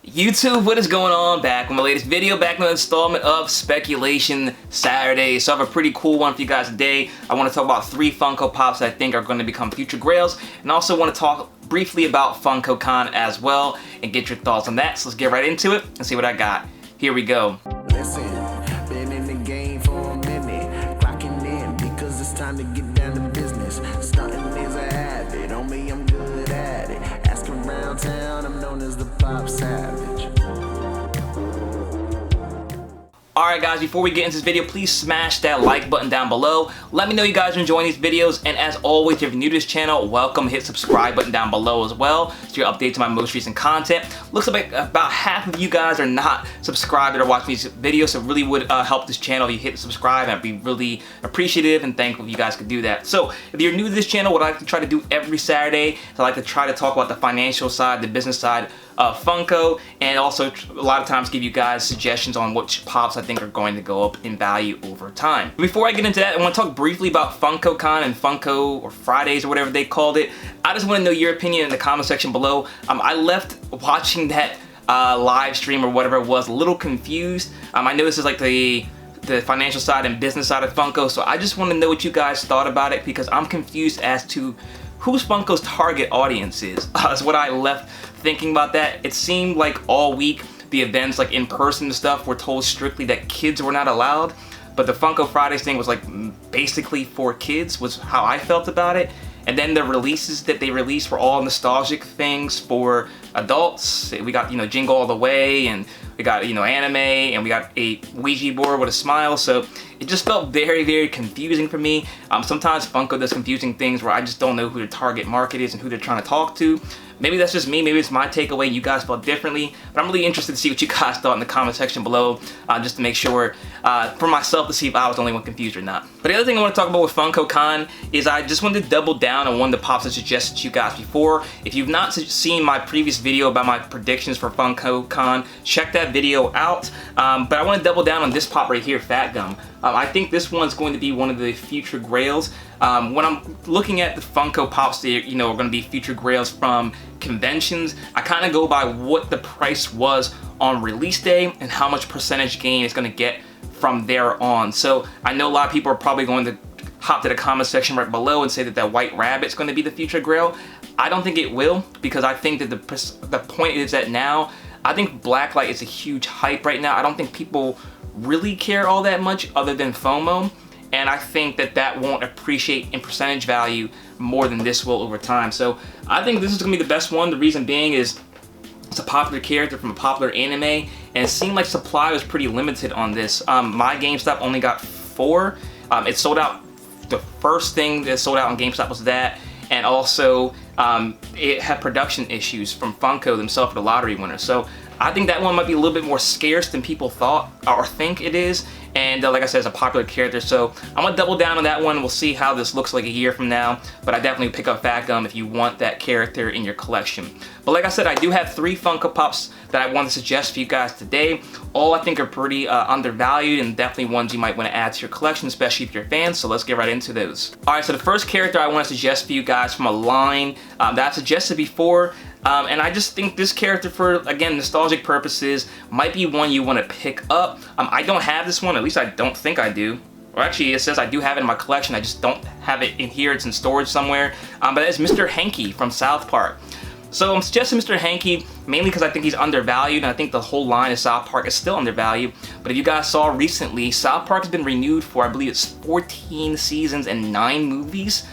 YouTube, what is going on? Back with my latest video, back with an installment of Speculation Saturday. So I have a pretty cool one for you guys today. I want to talk about 3 Funko Pops that I think are going to become future grails, and also want to talk briefly about Funko Con as well and get your thoughts on that. So let's get right into it and see what I got. Here we go. Listen, been in the game for a minute, clocking in because it's time to get down to business. Stunting is a habit, on me I'm good at it. Asking around town, I'm known as the Popsavage. Alright guys, before we get into this video, please smash that like button down below. Let me know you guys are enjoying these videos, and as always, if you're new to this channel, welcome. Hit subscribe button down below as well so you're updated to my most recent content. Looks like about half of you guys are not subscribed or watching these videos, so it really would help this channel if you hit subscribe. I'd be really appreciative and thankful if you guys could do that. So if you're new to this channel, what I like to try to do every Saturday is I like to try to talk about the financial side, the business side of Funko, and also a lot of times give you guys suggestions on which pops I think are going to go up in value over time. Before I get into that, I want to talk briefly about Funko Con and Funko or Fridays or whatever they called it. I just want to know your opinion in the comment section below. I left watching that live stream or whatever it was a little confused. I know this is like the financial side and business side of Funko, so I just want to know what you guys thought about it, because I'm confused as to who's Funko's target audience is. That's what I left thinking about that. It seemed like all week the events, like in person stuff, were told strictly that kids were not allowed, but the Funko Fridays thing was like basically for kids, was how I felt about it. And then the releases that they released were all nostalgic things for adults. We got, Jingle All the Way, and we got, anime, and we got a Ouija board with a smile. So it just felt very, very confusing for me. Sometimes Funko does confusing things where I just don't know who the target market is and who they're trying to talk to. Maybe that's just me, maybe it's my takeaway, you guys felt differently, but I'm really interested to see what you guys thought in the comment section below, just to make sure, for myself, to see if I was the only one confused or not. But the other thing I want to talk about with Funko Con is I just wanted to double down on one of the pops I suggested to you guys before. If you've not seen my previous video about my predictions for Funko Con, check that video out. But I want to double down on this pop right here, Fat Gum. I think this one's going to be one of the future grails. When I'm looking at the Funko Pops that are going to be future grails from conventions, I kind of go by what the price was on release day and how much percentage gain it's going to get from there on. So I know a lot of people are probably going to hop to the comment section right below and say that that White Rabbit's going to be the future grail. I don't think it will, because I think that the point is that now, I think Blacklight is a huge hype right now. I don't think people really care all that much other than FOMO, and I think that that won't appreciate in percentage value more than this will over time. So I think this is going to be the best one. The reason being is it's a popular character from a popular anime, and it seemed like supply was pretty limited on this. My GameStop only got 4. It sold out. The first thing that sold out on GameStop was that, and also it had production issues from Funko themselves for the lottery winner. So I think that one might be a little bit more scarce than people thought or think it is. And like I said, it's a popular character, so I'm gonna double down on that one. We'll see how this looks like a year from now, but I definitely pick up Fat Gum if you want that character in your collection. But like I said, I do have 3 Funko Pops that I want to suggest for you guys today. All I think are pretty undervalued, and definitely ones you might want to add to your collection, especially if you're fans. So let's get right into those. Alright, so the first character I want to suggest for you guys from a line that I've suggested before, and I just think this character, for, again, nostalgic purposes, might be one you want to pick up. I don't have this one, at least I don't think I do. Or actually, it says I do have it in my collection, I just don't have it in here, it's in storage somewhere. But it's Mr. Hanky from South Park. So I'm suggesting Mr. Hanky mainly because I think he's undervalued, and I think the whole line of South Park is still undervalued. But if you guys saw recently, South Park has been renewed for, I believe it's 14 seasons and 9 movies.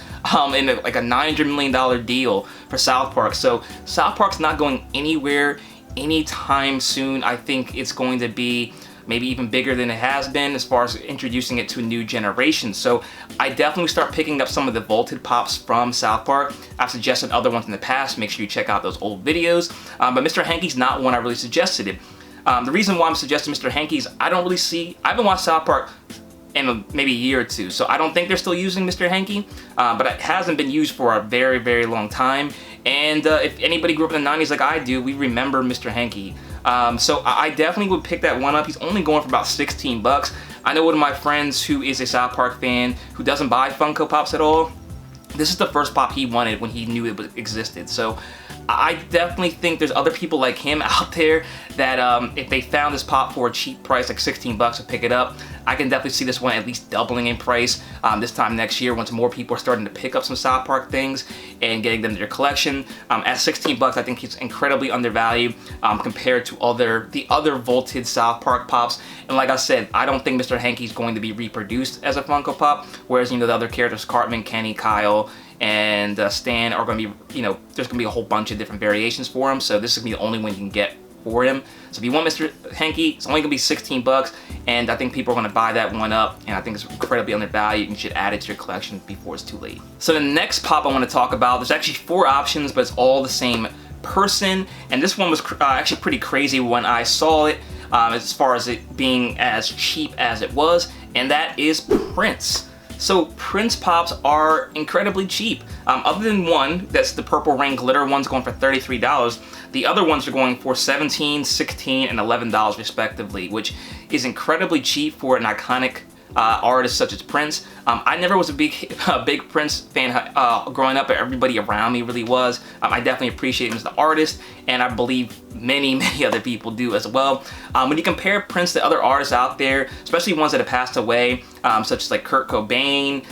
In like a $900 million deal for South Park. So South Park's not going anywhere anytime soon. I think it's going to be maybe even bigger than it has been as far as introducing it to a new generation. So I definitely start picking up some of the vaulted pops from South Park. I've suggested other ones in the past. Make sure you check out those old videos. But Mr. Hanky's not one I really suggested it. The reason why I'm suggesting Mr. Hanky is I haven't watched South Park in maybe a year or 2, so I don't think they're still using Mr. Hanky, but it hasn't been used for a very, very long time. And if anybody grew up in the 90s like I do, we remember Mr. Hanky. So I definitely would pick that one up. He's only going for about 16 bucks. I know one of my friends who is a South Park fan who doesn't buy Funko Pops at all. This is the first pop he wanted when he knew it existed. So I definitely think there's other people like him out there that if they found this pop for a cheap price, like 16 bucks to pick it up, I can definitely see this one at least doubling in price this time next year once more people are starting to pick up some South Park things and getting them to their collection. At 16 bucks, I think he's incredibly undervalued compared to the other vaulted South Park pops. And like I said, I don't think Mr. Hanky's going to be reproduced as a Funko Pop, whereas, you know, the other characters, Cartman, Kenny, Kyle, and Stan are going to be, you know, there's going to be a whole bunch of different variations for him. So this is going to be the only one you can get for him. So if you want Mr. Hanky, it's only gonna be 16 bucks, and I think people are gonna buy that one up, and I think it's incredibly undervalued, and you should add it to your collection before it's too late. So the next pop I want to talk about, there's actually 4 options, but it's all the same person, and this one was actually pretty crazy when I saw it, as far as it being as cheap as it was, and that is Prince. So Prince Pops are incredibly cheap. Other than one, that's the Purple Rain Glitter one's going for $33. The other ones are going for $17, $16, and $11 respectively, which is incredibly cheap for an iconic artist such as Prince. I never was a big Prince fan growing up, but everybody around me really was. I definitely appreciate him as the artist, and I believe many other people do as well. When you compare Prince to other artists out there, especially ones that have passed away, such as like Kurt Cobain,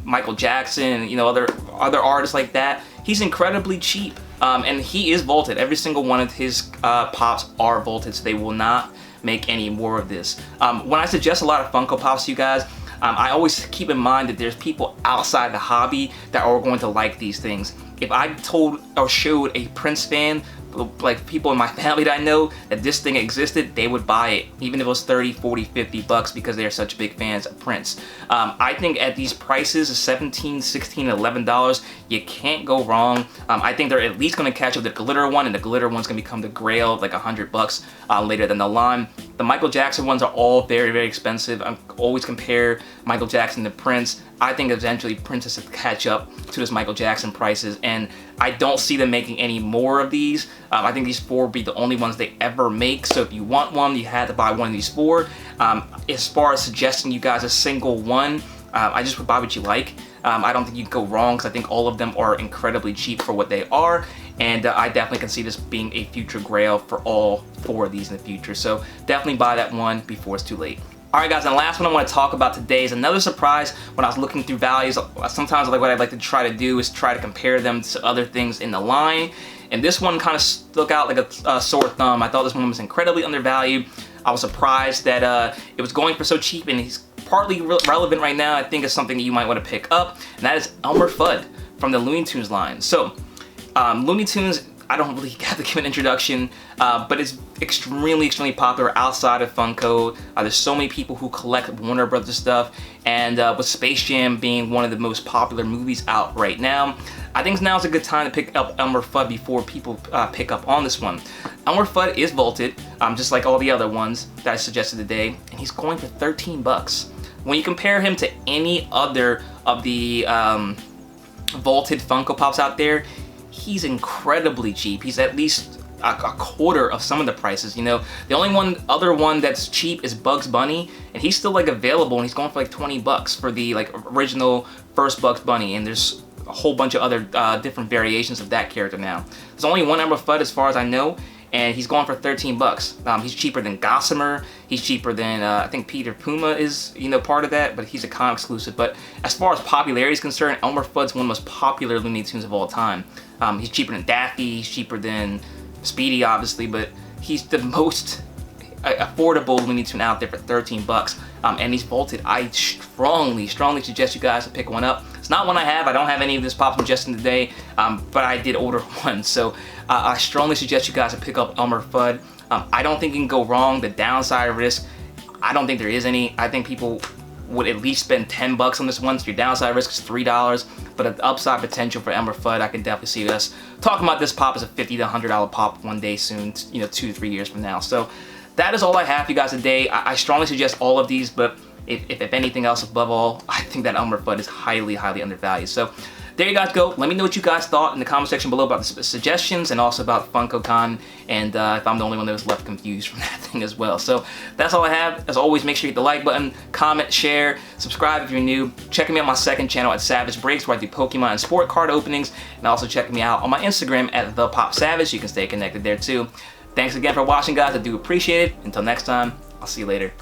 Michael Jackson, you know, other artists like that, he's incredibly cheap, and he is vaulted. Every single one of his pops are vaulted, so they will not make any more of this. When I suggest a lot of Funko Pops to you guys, I always keep in mind that there's people outside the hobby that are going to like these things. If I told or showed a Prince fan, like people in my family that I know, that this thing existed, they would buy it, even if it was 30, 40, 50 bucks, because they're such big fans of Prince. I think at these prices of $17, $16, and $11, you can't go wrong. I think they're at least going to catch up the glitter one, and the glitter one's going to become the Grail, like 100 bucks later down the line. The Michael Jackson ones are all very expensive. I always compare Michael Jackson to Prince. I think eventually Prince has to catch up to those Michael Jackson prices, and I don't see them making any more of these. I think these 4 will be the only ones they ever make, so if you want one, you had to buy one of these 4. As far as suggesting you guys a single one, I just would buy what you like. I don't think you can go wrong, because I think all of them are incredibly cheap for what they are, and I definitely can see this being a future Grail for all 4 of these in the future, so definitely buy that one before it's too late. Alright guys, and the last one I want to talk about today is another surprise. When I was looking through values, sometimes what I'd like to try to do is try to compare them to other things in the line, and this one kind of stuck out like a sore thumb. I thought this one was incredibly undervalued. I was surprised that it was going for so cheap, and he's partly relevant right now. I think it's something that you might want to pick up, and that is Elmer Fudd from the Looney Tunes line. So Looney Tunes, I don't really have to give an introduction, but it's extremely popular outside of Funko. There's so many people who collect Warner Brothers stuff, and with Space Jam being one of the most popular movies out right now, I think now's a good time to pick up Elmer Fudd before people pick up on this one. Elmer Fudd is vaulted, just like all the other ones that I suggested today, and he's going for 13 bucks. When you compare him to any other of the vaulted Funko Pops out there, he's incredibly cheap. He's at least a quarter of some of the prices. You know, the only other one that's cheap is Bugs Bunny, and he's still like available, and he's going for like 20 bucks for the like original first Bugs Bunny, and there's a whole bunch of other different variations of that character now. There's only one Elmer Fudd as far as I know, and he's going for 13 bucks. He's cheaper than Gossamer. He's cheaper than I think Peter Puma is, you know, part of that, but he's a con exclusive. But as far as popularity is concerned, Elmer Fudd's one of the most popular Looney Tunes of all time. He's cheaper than Daffy. He's cheaper than Speedy, obviously, but he's the most affordable Looney Tune out there for 13 bucks. And he's vaulted. I strongly suggest you guys to pick one up. It's not one I have. I don't have any of this Pops I'm suggesting today, but I did order one. So I strongly suggest you guys to pick up Elmer Fudd. I don't think you can go wrong. The downside risk, I don't think there is any. I think people would at least spend 10 bucks on this one, so your downside risk is $3, but the upside potential for Elmer Fudd, I can definitely see us talking about this pop as a $50 to $100 pop one day soon, you know, 2 to 3 years from now. So that is all I have for you guys today. I strongly suggest all of these, but if anything else above all, I think that Elmer Fudd is highly undervalued. So there you guys go. Let me know what you guys thought in the comment section below about the suggestions, and also about Funko Con, and if I'm the only one that was left confused from that thing as well. So that's all I have. As always, make sure you hit the like button, comment, share, subscribe if you're new. Check me out on my second channel at Savage Breaks, where I do Pokemon and sport card openings, and also check me out on my Instagram at ThePopSavage. You can stay connected there too. Thanks again for watching, guys. I do appreciate it. Until next time, I'll see you later.